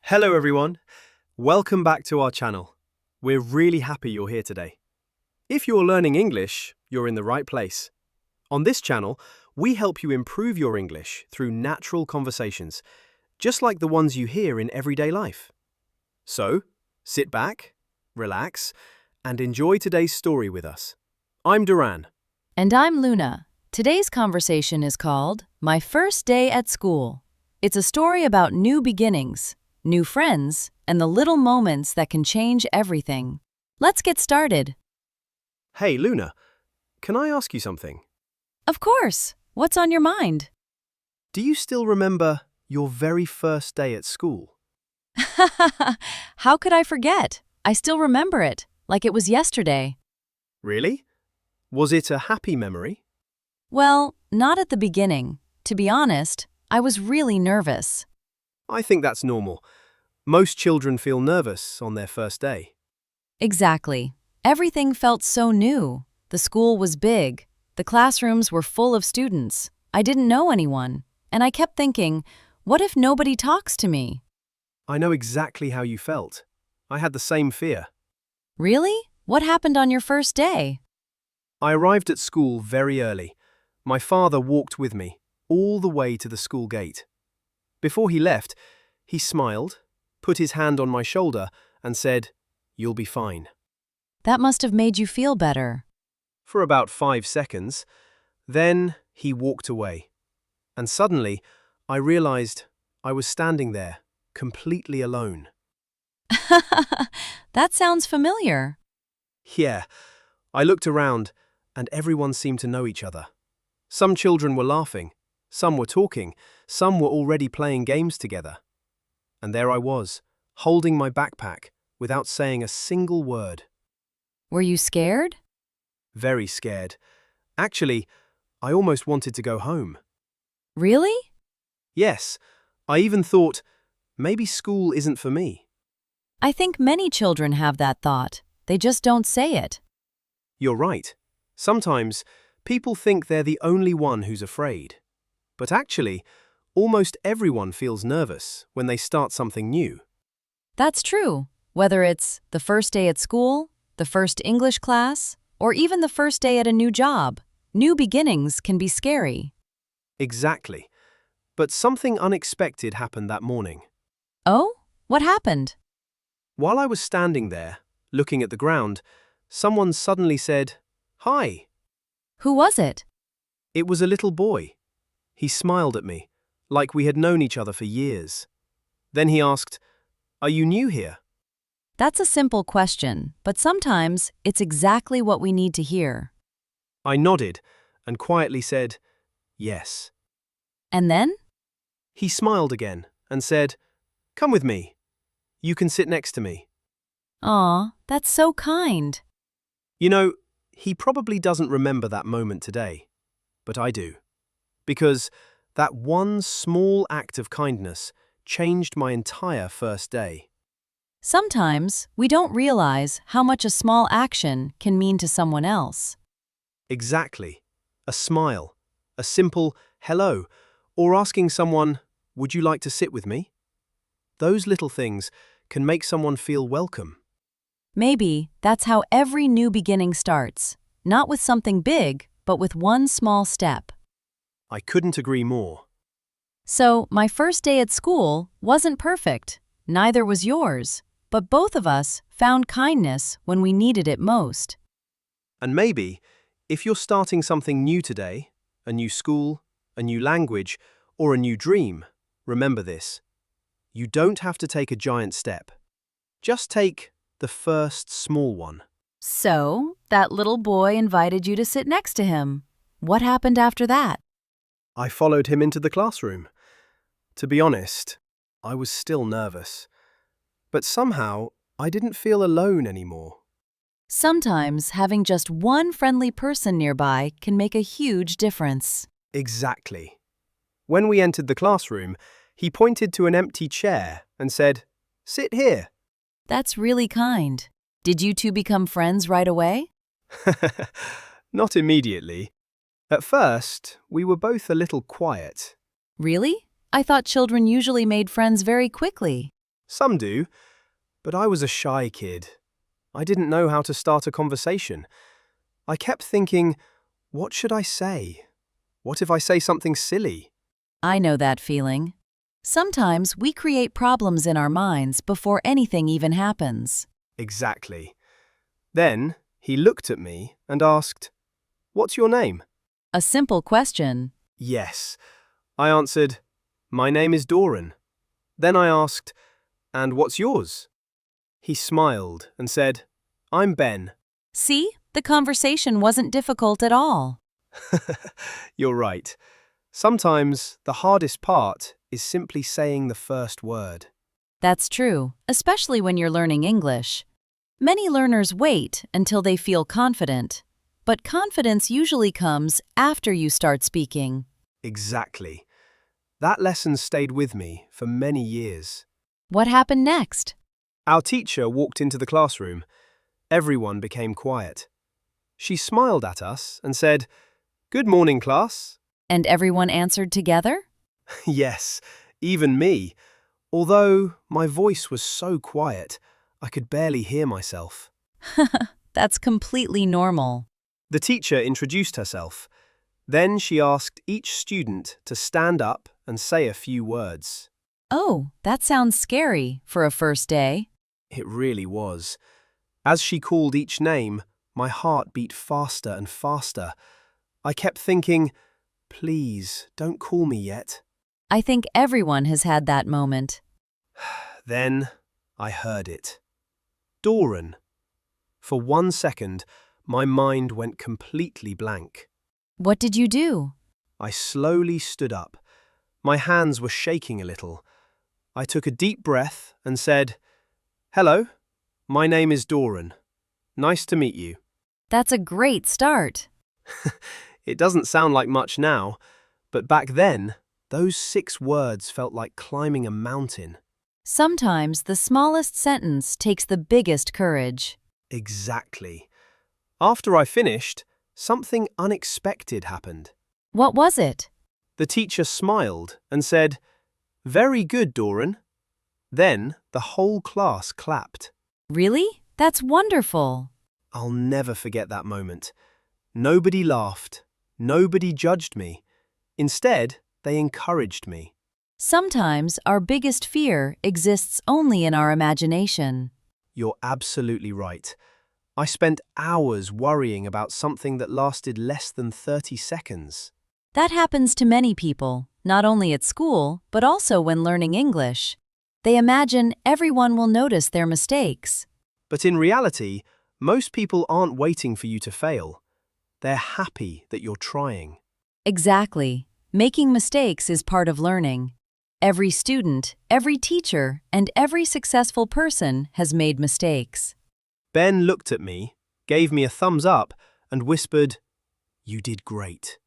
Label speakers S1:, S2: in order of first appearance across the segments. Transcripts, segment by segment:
S1: Hello everyone, welcome back to our channel. We're really happy you're here today. If you're learning English, you're in the right place. On this channel, we help you improve your English through natural conversations, just like the ones you hear in everyday life. So, sit back, relax, and enjoy today's story with us. I'm Doran.
S2: And I'm Luna. Today's conversation is called My First Day at School. It's a story about new beginnings, new friends, and the little moments that can change everything. Let's get started.
S1: Hey Luna, can I ask you something?
S2: Of course. What's on your mind?
S1: Do you still remember your very first day at school?
S2: How could I forget? I still remember it, like it was yesterday.
S1: Really? Was it a happy memory?
S2: Well, not at the beginning. To be honest, I was really nervous.
S1: I think that's normal. Most children feel nervous on their first day.
S2: Exactly. Everything felt so new. The school was big. The classrooms were full of students. I didn't know anyone. And I kept thinking, what if nobody talks to me?
S1: I know exactly how you felt. I had the same fear.
S2: Really? What happened on your first day?
S1: I arrived at school very early. My father walked with me, all the way to the school gate. Before he left, he smiled, put his hand on my shoulder, and said, "You'll be fine."
S2: That must have made you feel better.
S1: For about 5 seconds. Then he walked away. And suddenly, I realized I was standing there, completely alone.
S2: That sounds familiar.
S1: Yeah, I looked around, and everyone seemed to know each other. Some children were laughing, some were talking, some were already playing games together. And there I was, holding my backpack, without saying a single word.
S2: Were you scared?
S1: Very scared. Actually, I almost wanted to go home.
S2: Really?
S1: Yes, I even thought, maybe school isn't for me.
S2: I think many children have that thought. They just don't say it.
S1: You're right. Sometimes, people think they're the only one who's afraid. But actually, almost everyone feels nervous when they start something new.
S2: That's true. Whether it's the first day at school, the first English class, or even the first day at a new job, new beginnings can be scary.
S1: Exactly. But something unexpected happened that morning.
S2: Oh? What happened?
S1: While I was standing there, looking at the ground, someone suddenly said, "Hi."
S2: Who was it?
S1: It was a little boy. He smiled at me, like we had known each other for years. Then he asked, "Are you new here?"
S2: That's a simple question, but sometimes it's exactly what we need to hear.
S1: I nodded and quietly said, "Yes."
S2: And then?
S1: He smiled again and said, "Come with me. You can sit next to me."
S2: Aw, that's so kind.
S1: You know, he probably doesn't remember that moment today, but I do. Because that one small act of kindness changed my entire first day.
S2: Sometimes we don't realize how much a small action can mean to someone else.
S1: Exactly. A smile, a simple hello, or asking someone, "Would you like to sit with me?" Those little things can make someone feel welcome.
S2: Maybe that's how every new beginning starts, not with something big, but with one small step.
S1: I couldn't agree more.
S2: So, my first day at school wasn't perfect, neither was yours, but both of us found kindness when we needed it most.
S1: And maybe, if you're starting something new today, a new school, a new language, or a new dream, remember this. You don't have to take a giant step. Just take the first small one.
S2: So, that little boy invited you to sit next to him. What happened after that?
S1: I followed him into the classroom. To be honest, I was still nervous. But somehow, I didn't feel alone anymore.
S2: Sometimes having just one friendly person nearby can make a huge difference.
S1: Exactly. When we entered the classroom, he pointed to an empty chair and said, "Sit here."
S2: That's really kind. Did you two become friends right away?
S1: Not immediately. At first, we were both a little quiet.
S2: Really? I thought children usually made friends very quickly.
S1: Some do, but I was a shy kid. I didn't know how to start a conversation. I kept thinking, what should I say? What if I say something silly?
S2: I know that feeling. Sometimes we create problems in our minds before anything even happens.
S1: Exactly. Then he looked at me and asked, "What's your name?"
S2: A simple question.
S1: Yes. I answered, "My name is Doran." Then I asked, "And what's yours?" He smiled and said, "I'm Ben."
S2: See, the conversation wasn't difficult at all.
S1: You're right. Sometimes the hardest part is simply saying the first word.
S2: That's true, especially when you're learning English. Many learners wait until they feel confident, but confidence usually comes after you start speaking.
S1: Exactly. That lesson stayed with me for many years.
S2: What happened next?
S1: Our teacher walked into the classroom. Everyone became quiet. She smiled at us and said, "Good morning, class."
S2: And everyone answered together?
S1: Yes, even me. Although my voice was so quiet, I could barely hear myself.
S2: That's completely normal.
S1: The teacher introduced herself. Then she asked each student to stand up and say a few words.
S2: Oh, that sounds scary for a first day.
S1: It really was. As she called each name, my heart beat faster and faster. I kept thinking, please, don't call me yet.
S2: I think everyone has had that moment.
S1: Then I heard it. Doran. For 1 second, my mind went completely blank.
S2: What did you do?
S1: I slowly stood up. My hands were shaking a little. I took a deep breath and said, "Hello, my name is Doran. Nice to meet you."
S2: That's a great start.
S1: It doesn't sound like much now, but back then, those 6 words felt like climbing a mountain.
S2: Sometimes the smallest sentence takes the biggest courage.
S1: Exactly. After I finished, something unexpected happened.
S2: What was it?
S1: The teacher smiled and said, "Very good, Doran." Then the whole class clapped.
S2: Really? That's wonderful.
S1: I'll never forget that moment. Nobody laughed. Nobody judged me. Instead, they encouraged me.
S2: Sometimes our biggest fear exists only in our imagination.
S1: You're absolutely right. I spent hours worrying about something that lasted less than 30 seconds.
S2: That happens to many people, not only at school, but also when learning English. They imagine everyone will notice their mistakes.
S1: But in reality, most people aren't waiting for you to fail. They're happy that you're trying.
S2: Exactly. Making mistakes is part of learning. Every student, every teacher, and every successful person has made mistakes.
S1: Ben looked at me, gave me a thumbs up, and whispered, "You did great."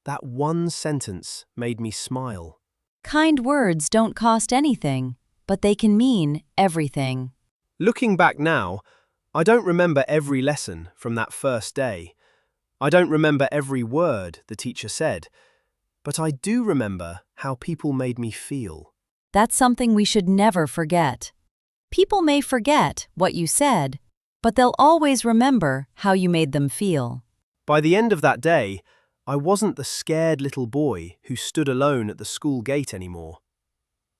S1: That one sentence made me smile.
S2: Kind words don't cost anything, but they can mean everything.
S1: Looking back now, I don't remember every lesson from that first day. I don't remember every word the teacher said, but I do remember how people made me feel.
S2: That's something we should never forget. People may forget what you said, but they'll always remember how you made them feel.
S1: By the end of that day, I wasn't the scared little boy who stood alone at the school gate anymore.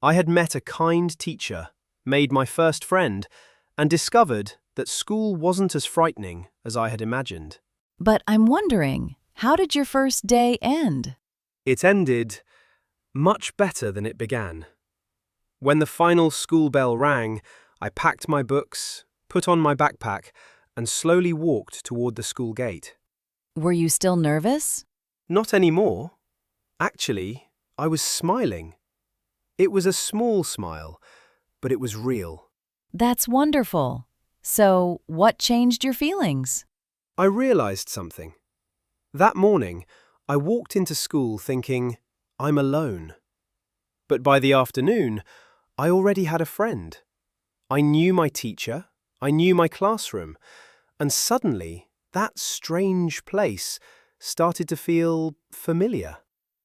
S1: I had met a kind teacher, made my first friend, and discovered that school wasn't as frightening as I had imagined.
S2: But I'm wondering, how did your first day end?
S1: It ended much better than it began. When the final school bell rang, I packed my books, put on my backpack, and slowly walked toward the school gate.
S2: Were you still nervous?
S1: Not anymore. Actually, I was smiling. It was a small smile, but it was real.
S2: That's wonderful. So, what changed your feelings?
S1: I realized something. That morning, I walked into school thinking, I'm alone. But by the afternoon, I already had a friend. I knew my teacher, I knew my classroom, and suddenly, that strange place started to feel familiar.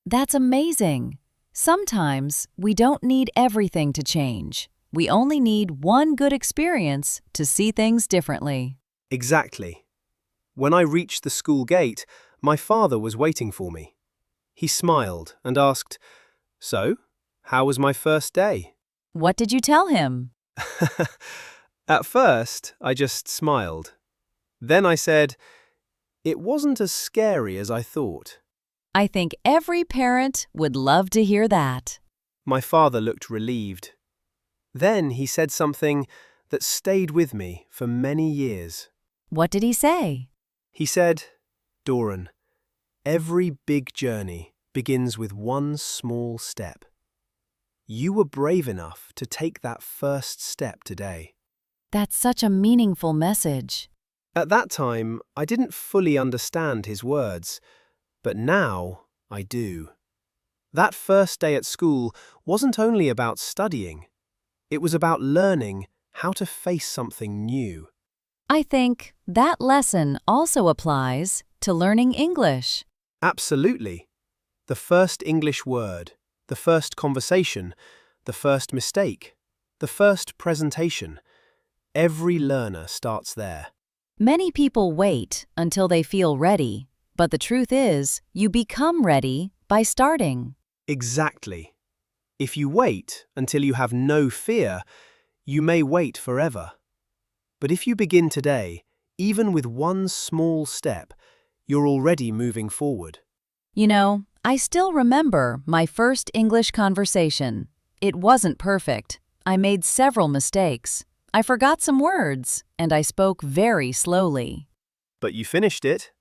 S2: That's amazing. Sometimes we don't need everything to change. We only need one good experience to see things differently.
S1: Exactly. When I reached the school gate, my father was waiting for me. He smiled and asked, "So, how was my first day?"
S2: What did you tell him?
S1: At first, I just smiled. Then I said, "It wasn't as scary as I thought."
S2: I think every parent would love to hear that.
S1: My father looked relieved. Then he said something that stayed with me for many years.
S2: What did he say?
S1: He said, "Doran, every big journey begins with one small step. You were brave enough to take that first step today."
S2: That's such a meaningful message.
S1: At that time, I didn't fully understand his words, but now I do. That first day at school wasn't only about studying. It was about learning how to face something new.
S2: I think that lesson also applies to learning English.
S1: Absolutely. The first English word, the first conversation, the first mistake, the first presentation. Every learner starts there.
S2: Many people wait until they feel ready, but the truth is, you become ready by starting.
S1: Exactly. If you wait until you have no fear, you may wait forever. But if you begin today, even with one small step, you're already moving forward.
S2: You know, I still remember my first English conversation. It wasn't perfect. I made several mistakes. I forgot some words, and I spoke very slowly.
S1: But you finished it.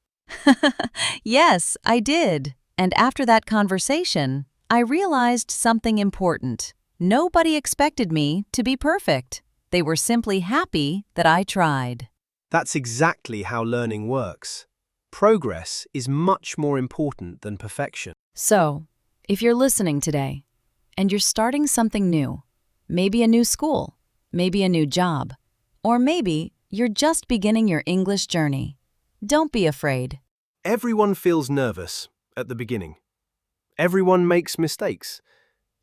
S2: Yes, I did. And after that conversation, I realized something important. Nobody expected me to be perfect. They were simply happy that I tried.
S1: That's exactly how learning works. Progress is much more important than perfection.
S2: So, if you're listening today, and you're starting something new, maybe a new school, maybe a new job, or maybe you're just beginning your English journey, don't be afraid.
S1: Everyone feels nervous at the beginning. Everyone makes mistakes.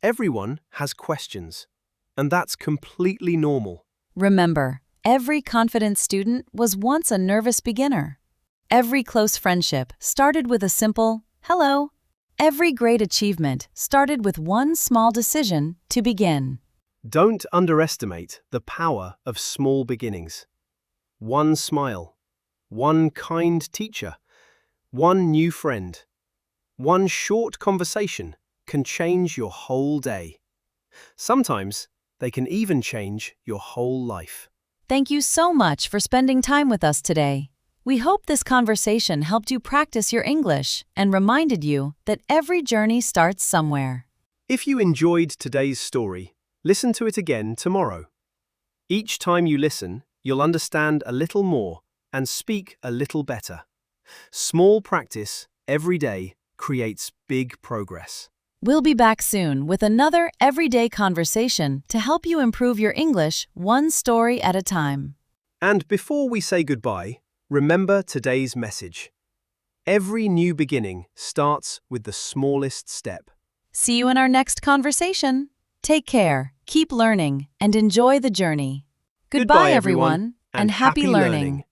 S1: Everyone has questions. And that's completely normal.
S2: Remember, every confident student was once a nervous beginner. Every close friendship started with a simple hello. Every great achievement started with one small decision to begin.
S1: Don't underestimate the power of small beginnings. One smile, one kind teacher, one new friend, one short conversation can change your whole day. Sometimes they can even change your whole life.
S2: Thank you so much for spending time with us today. We hope this conversation helped you practice your English and reminded you that every journey starts somewhere.
S1: If you enjoyed today's story, listen to it again tomorrow. Each time you listen, you'll understand a little more and speak a little better. Small practice every day creates big progress.
S2: We'll be back soon with another everyday conversation to help you improve your English one story at a time.
S1: And before we say goodbye, remember today's message. Every new beginning starts with the smallest step.
S2: See you in our next conversation. Take care, keep learning, and enjoy the journey. Goodbye, everyone, and happy learning.